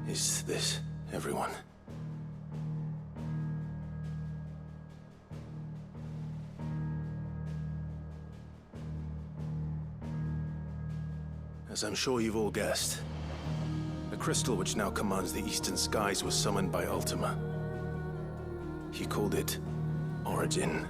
Is this everyone? As I'm sure you've all guessed, the crystal which now commands the eastern skies was summoned by Ultima. He called it Origin.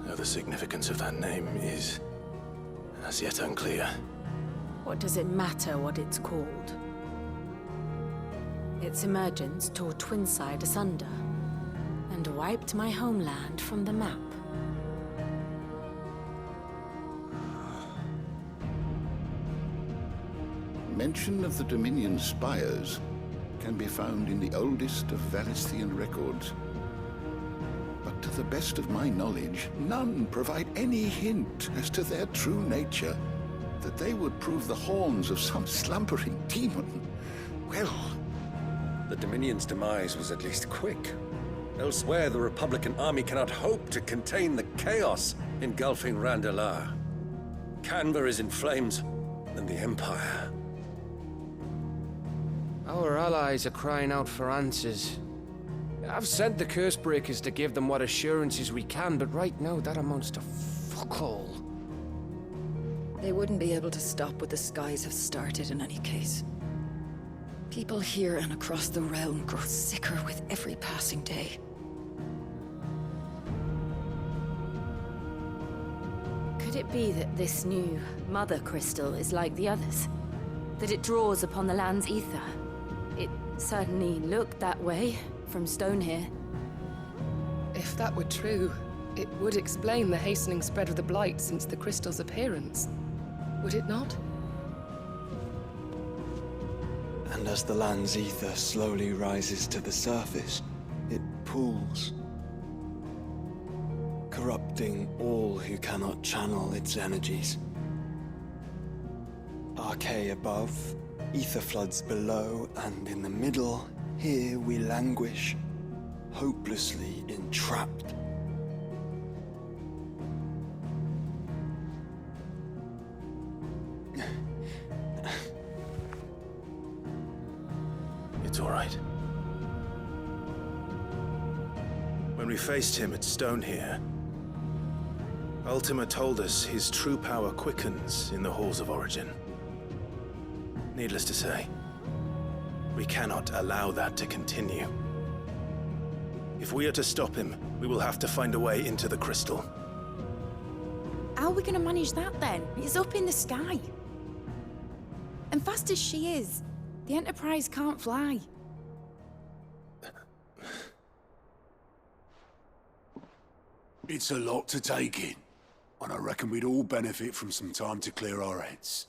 Though the significance of that name is as yet unclear. What does it matter what it's called? Its emergence tore Twinside asunder and wiped my homeland from the map. Mention of the Dominion spires can be found in the oldest of Valisthian records. But to the best of my knowledge, none provide any hint as to their true nature. That they would prove the horns of some slumbering demon. Well... The Dominion's demise was at least quick. Elsewhere, the Republican army cannot hope to contain the chaos engulfing Randalar. Canva is in flames, and the Empire. Our allies are crying out for answers. I've sent the Cursebreakers to give them what assurances we can, but right now that amounts to fuck all. They wouldn't be able to stop what the skies have started in any case. People here and across the realm grow sicker with every passing day. Could it be that this new Mother Crystal is like the others? That it draws upon the land's ether? It certainly looked that way from stone here. If that were true, it would explain the hastening spread of the Blight since the crystal's appearance. Would it not? And as the land's ether slowly rises to the surface, it pools, corrupting all who cannot channel its energies. Archay above, ether floods below, and in the middle, here we languish, hopelessly entrapped. It's all right. When we faced him at Stone here, Ultima told us his true power quickens in the halls of Origin. Needless to say, we cannot allow that to continue. If we are to stop him, we will have to find a way into the crystal. How are we gonna manage that then? It's up in the sky. And fast as she is, the Enterprise can't fly. It's a lot to take in, and I reckon we'd all benefit from some time to clear our heads.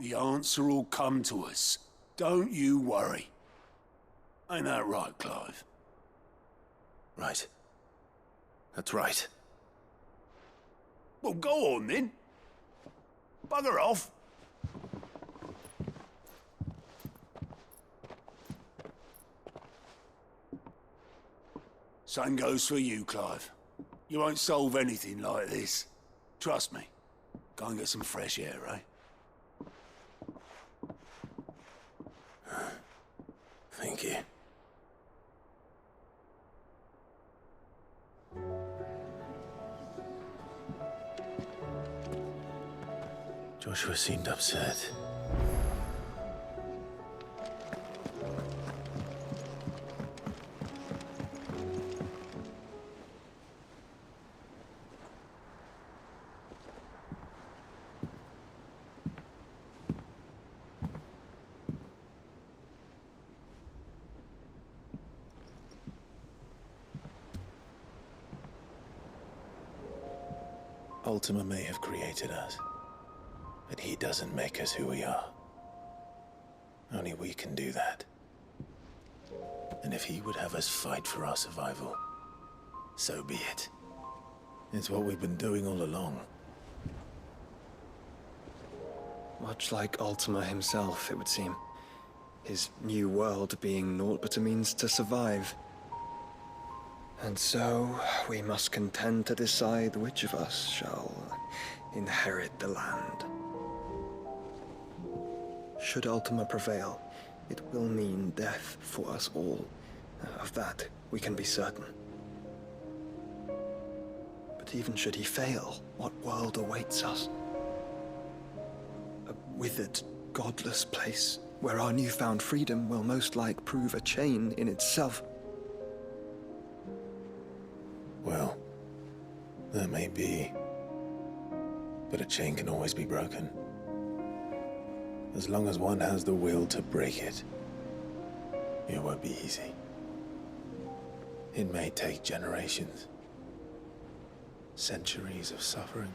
The answer will come to us. Don't you worry. Ain't that right, Clive? Right. That's right. Well, go on then. Bugger off. Same goes for you, Clive. You won't solve anything like this. Trust me. Go and get some fresh air, eh? Thank you. Joshua seemed upset. Ultima may have created us, but he doesn't make us who we are. Only we can do that. And if he would have us fight for our survival, so be it. It's what we've been doing all along. Much like Ultima himself, it would seem. His new world being naught but a means to survive. And so, we must contend to decide which of us shall inherit the land. Should Ultima prevail, It will mean death for us all. Of that, we can be certain. But even should he fail, what world awaits us? A withered, godless place where our newfound freedom will most like prove a chain in itself. Well, that may be. But a chain can always be broken. As long as one has the will to break it. It won't be easy. It may take generations. Centuries of suffering.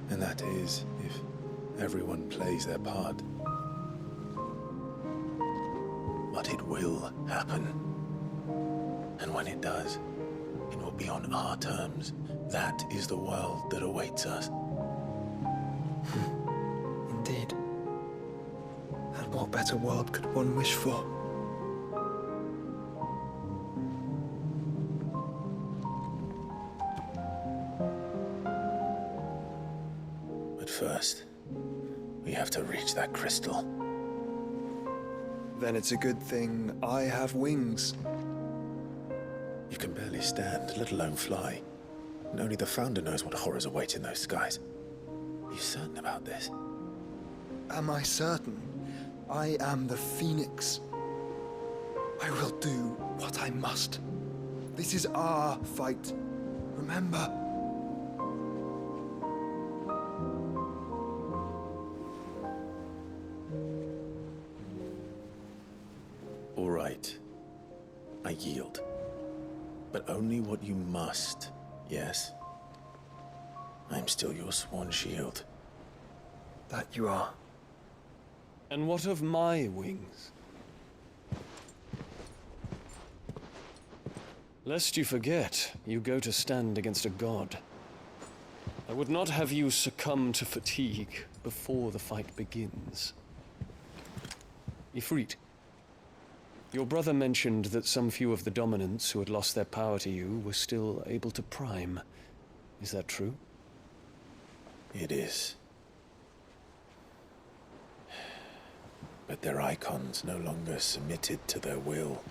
And that is if everyone plays their part. But it will happen. And when it does, it will be on our terms. That is the world that awaits us. Indeed. And what better world could one wish for? But first, we have to reach that crystal. Then it's a good thing I have wings. You can barely stand, let alone fly. And only the Founder knows what horrors await in those skies. Are you certain about this? Am I certain? I am the Phoenix. I will do what I must. This is our fight. Remember? All right. I yield. But only what you must, yes? I'm still your sworn shield. That you are. And what of my wings? Lest you forget, you go to stand against a god. I would not have you succumb to fatigue before the fight begins. Ifrit, your brother mentioned that some few of the dominants who had lost their power to you were still able to prime. Is that true? It is. But their icons no longer submitted to their will.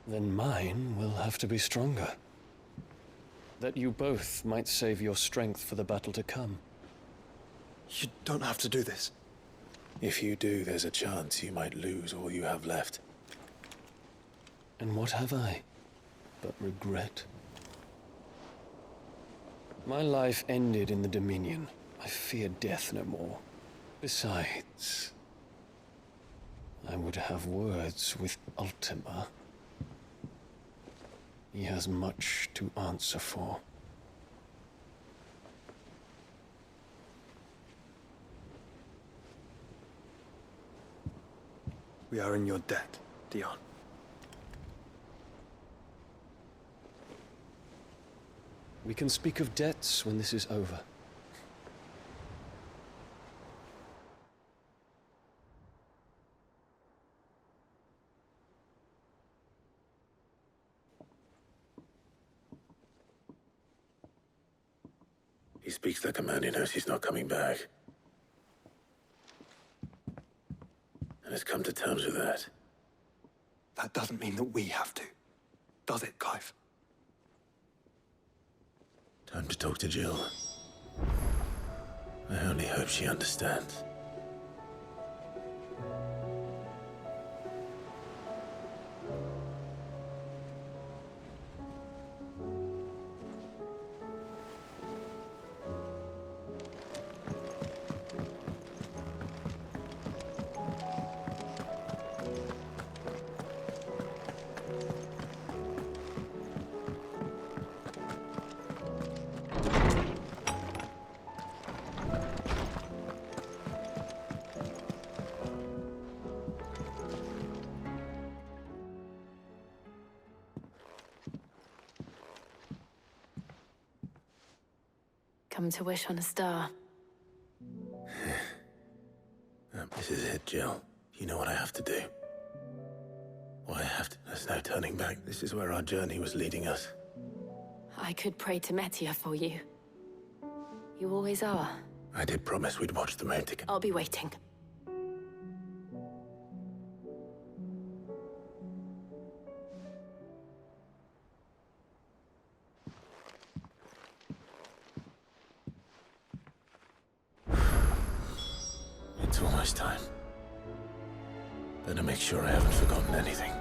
Then mine will have to be stronger. That you both might save your strength for the battle to come. You don't have to do this. If you do, there's a chance you might lose all you have left. And what have I but regret? My life ended in the Dominion. I fear death no more. Besides, I would have words with Ultima. He has much to answer for. We are in your debt, Dion. We can speak of debts when this is over. He speaks like a man who knows he's not coming back. And has come to terms with that. That doesn't mean that we have to. Does it, Clive? Time to talk to Jill. I only hope she understands. Come to wish on a star. This is it, Jill. You know what I have to do. What I have to... There's no turning back. This is where our journey was leading us. I could pray to Metia for you. You always are. I did promise we'd watch the mail ticket. I'll be waiting. It's almost time. Better make sure I haven't forgotten anything.